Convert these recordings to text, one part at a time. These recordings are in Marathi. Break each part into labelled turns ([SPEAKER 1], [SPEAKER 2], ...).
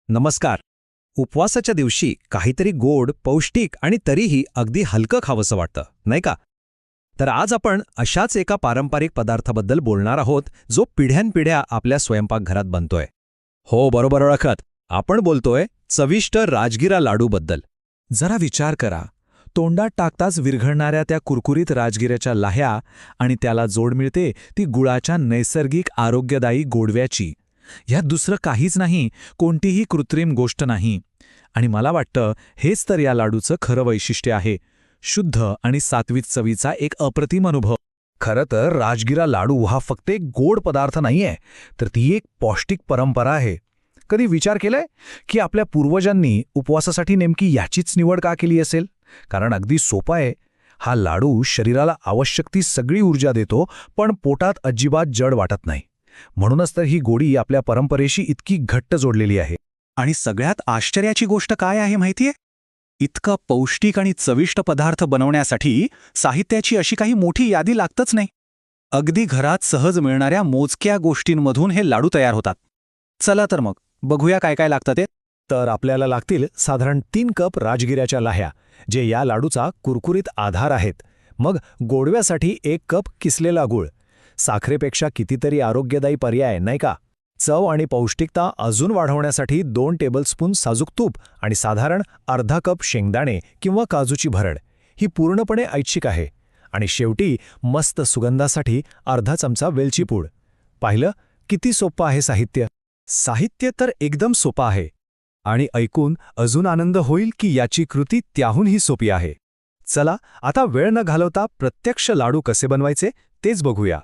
[SPEAKER 1] नमस्कार. उपवासाच्या दिवशी काहीतरी गोड, पौष्टिक आणि तरीही अगदी हलकं खावंसं वाटतं, नाही का? तर आज आपण अशाच एका पारंपरिक पदार्थाबद्दल बोलणार आहोत, जो पिढ्यानपिढ्या आपल्या स्वयंपाकघरात बनतोय. हो, बरोबर ओळखत. आपण बोलतोय चविष्ट राजगिरा लाडूबद्दल.
[SPEAKER 2] जरा विचार करा. तोंडात टाकताच विरघळणाऱ्या त्या कुरकुरीत राजगिऱ्याच्या लाह्या आणि त्याला जोड मिळते ती गुळाच्या नैसर्गिक आरोग्यदायी गोडव्याची. ह्यात दुसरं काहीच नाही, कोणतीही कृत्रिम गोष्ट नाही. आणि मला वाटतं हेच तर या लाडूचं खरं वैशिष्ट्य आहे. शुद्ध आणि सात्विक चवीचा एक अप्रतिम अनुभव.
[SPEAKER 3] खरं तर राजगिरा लाडू हा फक्त एक गोड पदार्थ नाहीये, तर ती एक पौष्टिक परंपरा आहे. कधी विचार केलाय की आपल्या पूर्वजांनी उपवासासाठी नेमकी याचीच निवड का केली असेल? कारण अगदी सोपा आहे. हा लाडू शरीराला आवश्यक ती सगळी ऊर्जा देतो, पण पोटात अजिबात जड वाटत नाही. म्हणूनच तर ही गोडी आपल्या परंपरेशी इतकी घट्ट जोडलेली आहे.
[SPEAKER 2] आणि सगळ्यात आश्चर्याची गोष्ट काय आहे माहितीये? इतका पौष्टिक आणि चविष्ट पदार्थ बनवण्यासाठी साहित्याची अशी काही मोठी यादी लागतच नाही. अगदी घरात सहज मिळणाऱ्या मोजक्या गोष्टींमधून हे लाडू तयार होतात. चला तर मग बघूया काय काय लागतं ते.
[SPEAKER 3] तर आपल्याला लागतील साधारण 3 कप राजगिऱ्याच्या लाह्या, जे या लाडूचा कुरकुरीत आधार आहेत. मग गोडव्यासाठी 1 कप किसलेला गूळ. साखरेपेक्षा कितीतरी आरोग्यदायी पर्याय, नाही का? चव आणि पौष्टिकता अजून वाढवण्यासाठी 2 टेबलस्पून साजूक तूप आणि साधारण अर्धा कप शेंगदाणे किंवा काजूची भरड. ही पूर्णपणे ऐच्छिक आहे. आणि शेवटी मस्त सुगंधासाठी अर्धा चमचा वेलची पूड. पाहिलं किती सोपं आहे साहित्य?
[SPEAKER 1] साहित्य तर एकदम सोपं आहे. आणि ऐकून अजून आनंद होईल की याची कृती त्याहूनही सोपी आहे. चला, आता वेळ न घालवता प्रत्यक्ष लाडू कसे बनवायचे तेच बघूया.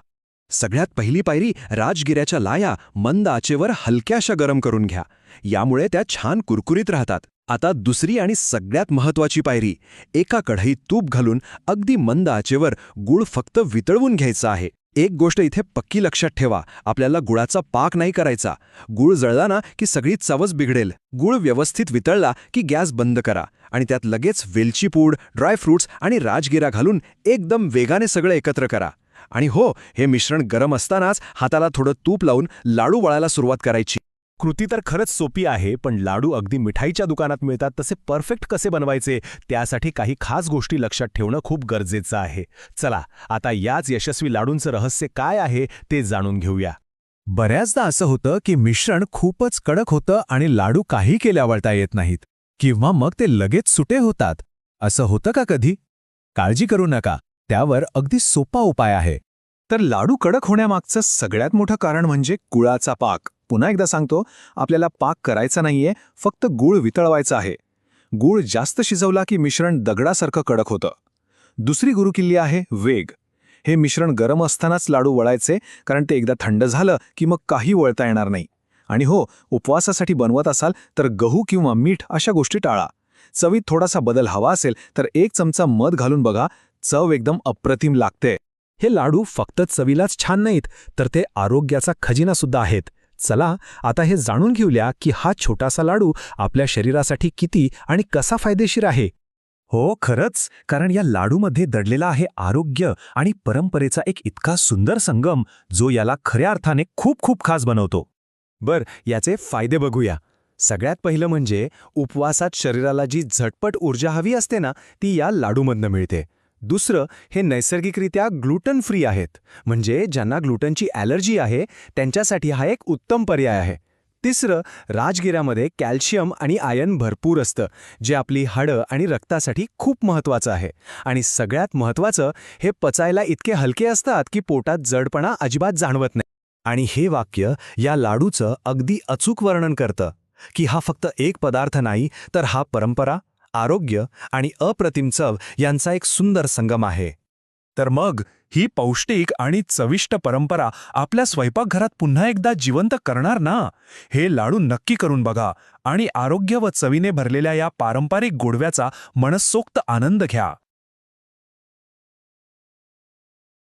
[SPEAKER 1] सगळ्यात पहिली पायरी राजगिऱ्याच्या लाया मंद आचेवर हलक्याशा गरम करून घ्या. यामुळे त्या छान कुरकुरीत राहतात. आता दुसरी आणि सगळ्यात महत्त्वाची पायरी, एका कढईत तूप घालून अगदी मंद आचेवर गूळ फक्त वितळवून घ्यायचा आहे. एक गोष्ट इथे पक्की लक्षात ठेवा, आपल्याला गुळाचा पाक नाही करायचा. गूळ जळला ना की सगळी चवच बिघडेल. गूळ व्यवस्थित वितळला की गॅस बंद करा आणि त्यात लगेच वेलची पूड, ड्रायफ्रूट्स आणि राजगिरा घालून एकदम वेगाने सगळं एकत्र करा. आणि हो, हे मिश्रण गरम असतानाच हाताला थोडं तूप लावून लाडू वळायला सुरुवात करायची.
[SPEAKER 3] कृती तर खरंच सोपी आहे, पण लाडू अगदी मिठाईच्या दुकानात मिळतात तसे परफेक्ट कसे बनवायचे, त्यासाठी काही खास गोष्टी लक्षात ठेवणं खूप गरजेचं आहे. चला, आता याच यशस्वी लाडूंचं रहस्य काय आहे ते जाणून घेऊया.
[SPEAKER 2] बऱ्याचदा असं होतं की मिश्रण खूपच कडक होतं आणि लाडू काही केल्या वळता येत नाहीत. किंवा मग ते लगेच सुटे होतात. असं होतं का कधी? काळजी करू नका, त्यावर अगदी सोपा उपाय आहे.
[SPEAKER 3] तर लाडू कडक होण्यामागचं सगळ्यात मोठं कारण म्हणजे गुळाचा पाक. पुन्हा एकदा सांगतो, आपल्याला पाक करायचा नाहीये, फक्त गूळ वितळवायचा आहे. गूळ जास्त शिजवला की मिश्रण दगडासारखं कडक होतं. दुसरी गुरुकिल्ली आहे वेग. हे मिश्रण गरम असतानाच लाडू वळायचे, कारण ते एकदा थंड झालं की मग काही वळता येणार नाही. आणि हो, उपवासासाठी बनवत असाल तर गहू किंवा मीठ अशा गोष्टी टाळा. चवीत थोडासा बदल हवा असेल तर 1 चमचा मध घालून बघा, चव एकदम अप्रतिम लागते. हे लाडू फक्त चवीलाच छान नाहीत, तर ते आरोग्याचा खजिना सुद्धा आहेत. चला, आता हे जाणून घेऊया की हा छोटासा लाडू आपल्या शरीरासाठी किती आणि कसा फायदेशीर आहे.
[SPEAKER 2] हो, खरंच, कारण या लाडूमध्ये दडलेला आहे आरोग्य आणि परंपरेचा एक इतका सुंदर संगम, जो याला खऱ्या अर्थाने खूप खूप खास बनवतो.
[SPEAKER 1] याचे फायदे बघूया. सगळ्यात पहिलं म्हणजे उपवासात शरीराला जी झटपट ऊर्जा हवी असते ना, ती या लाडूमधनं मिळते. दुसरं, हे नैसर्गिकरित्या ग्लुटन फ्री आहेत. म्हणजे ज्यांना ग्लुटनची ॲलर्जी आहे त्यांच्यासाठी हा एक उत्तम पर्याय आहे. तिसरं, राजगिऱ्यामध्ये कॅल्शियम आणि आयर्न भरपूर असतं, जे आपली हाडं आणि रक्तासाठी खूप महत्त्वाचं आहे. आणि सगळ्यात महत्त्वाचं, हे पचायला इतके हलके असतात की पोटात जडपणा अजिबात जाणवत नाही. आणि हे वाक्य या लाडूचं अगदी अचूक वर्णन करतं की हा फक्त एक पदार्थ नाही, तर हा परंपरा, आरोग्य आणि अप्रतिम चव यांचा एक सुंदर संगम आहे.
[SPEAKER 2] तर मग ही पौष्टिक आणि चविष्ट परंपरा आपल्या स्वयंपाकघरात पुन्हा एकदा जिवंत करणार ना? हे लाडू नक्की करून बघा आणि आरोग्य व चवीने भरलेल्या या पारंपरिक गोडव्याचा मनसोक्त आनंद घ्या.